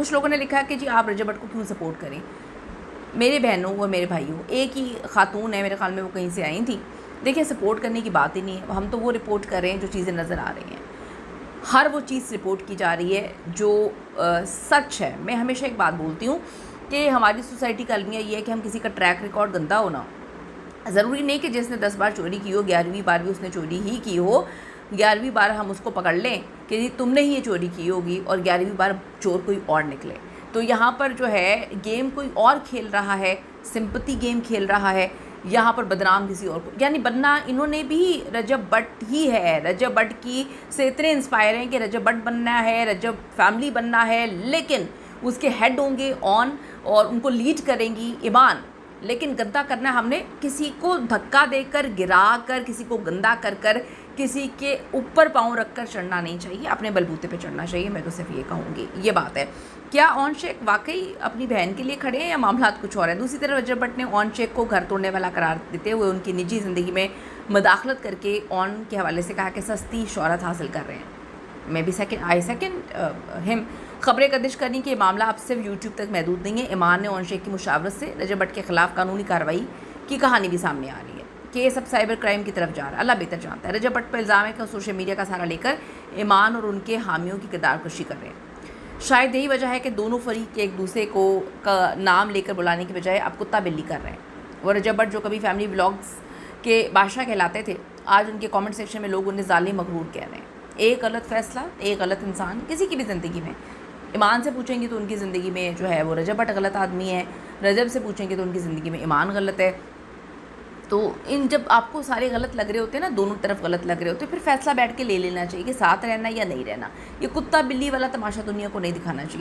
कुछ लोगों ने लिखा कि जी आप रजब भट्ट को क्यों सपोर्ट करें। मेरे बहनों व मेरे भाइयों, एक ही खातून है, मेरे ख्याल में वो कहीं से आई थी। देखिए सपोर्ट करने की बात ही नहीं है, हम तो वो रिपोर्ट कर रहे हैं जो चीज़ें नज़र आ रही हैं। हर वो चीज़ रिपोर्ट की जा रही है जो सच है। मैं हमेशा एक बात बोलती हूँ कि हमारी सोसाइटी का अलमिया ये है कि हम किसी का ट्रैक रिकॉर्ड गंदा होना, ज़रूरी नहीं कि जिसने 10 बार चोरी की हो 11वीं बार भी उसने चोरी ही की हो, 11वीं बार हम उसको पकड़ लें कि तुमने ही ये चोरी की होगी और 11वीं बार चोर कोई और निकले। तो यहाँ पर जो है गेम कोई और खेल रहा है, सिंपैथी गेम खेल रहा है, यहाँ पर बदनाम किसी और को, यानी बनना इन्होंने भी रजब भट्ट ही है। रजब भट्ट की से इतने इंस्पायर हैं कि रजब भट्ट बनना है, रजब फैमिली बनना है, लेकिन उसके हेड होंगे ऑन और उनको लीड करेंगी ईमान। लेकिन गंदा करना, हमने किसी को धक्का देकर, गिरा कर, किसी को गंदा कर कर, किसी के ऊपर पाँव रख कर चढ़ना नहीं चाहिए, अपने बलबूते पे चढ़ना चाहिए। मैं तो सिर्फ ये कहूँगी, ये बात है। क्या ओन शेख वाकई अपनी बहन के लिए खड़े हैं या मामला कुछ और है? दूसरी तरफ रजब भट्ट ने ओन शेख को घर तोड़ने वाला करार देते हुए उनकी निजी ज़िंदगी में मदाखलत करके ओन के हवाले से कहा कि सस्ती शोहरत हासिल कर रहे हैं। मैं भी सेकंड हिम खबरें गर्दिश करनी कि मामला अब सिर्फ यूट्यूब तक महदूद नहीं है। ईमान ने ओन शेख की मुशावरत से रजब भट्ट के खिलाफ कानूनी कार्रवाई की कहानी भी सामने आ रही है। केस अब साइबर क्राइम की तरफ जा रहा है, अल्लाह बेहतर जानता है। रजब भट्ट पर इल्ज़ाम है कि सोशल मीडिया का सहारा लेकर ईमान और उनके हामियों की किरदारकशी कर रहे हैं। शायद यही वजह है कि दोनों फरीक एक दूसरे को का नाम लेकर बुलाने की बजाय अब कुत्ता बिल्ली कर रहे हैं। और रजब भट्ट जो कभी फैमिली व्लॉग्स के बादशाह कहलाते थे, आज उनके कमेंट सेक्शन में लोग उन्हें जालिम मगरूर कह रहे हैं। एक गलत फैसला, एक गलत इंसान किसी की भी ज़िंदगी में, ईमान से पूछेंगे तो उनकी ज़िंदगी में जो है वो रजब भट्ट गलत आदमी है, रजब से पूछेंगे तो उनकी ज़िंदगी में ईमान गलत है। तो इन जब आपको सारे गलत लग रहे होते हैं ना, दोनों तरफ गलत लग रहे होते हैं, फिर फैसला बैठ के ले लेना चाहिए कि साथ रहना या नहीं रहना। ये कुत्ता बिल्ली वाला तमाशा दुनिया को नहीं दिखाना चाहिए।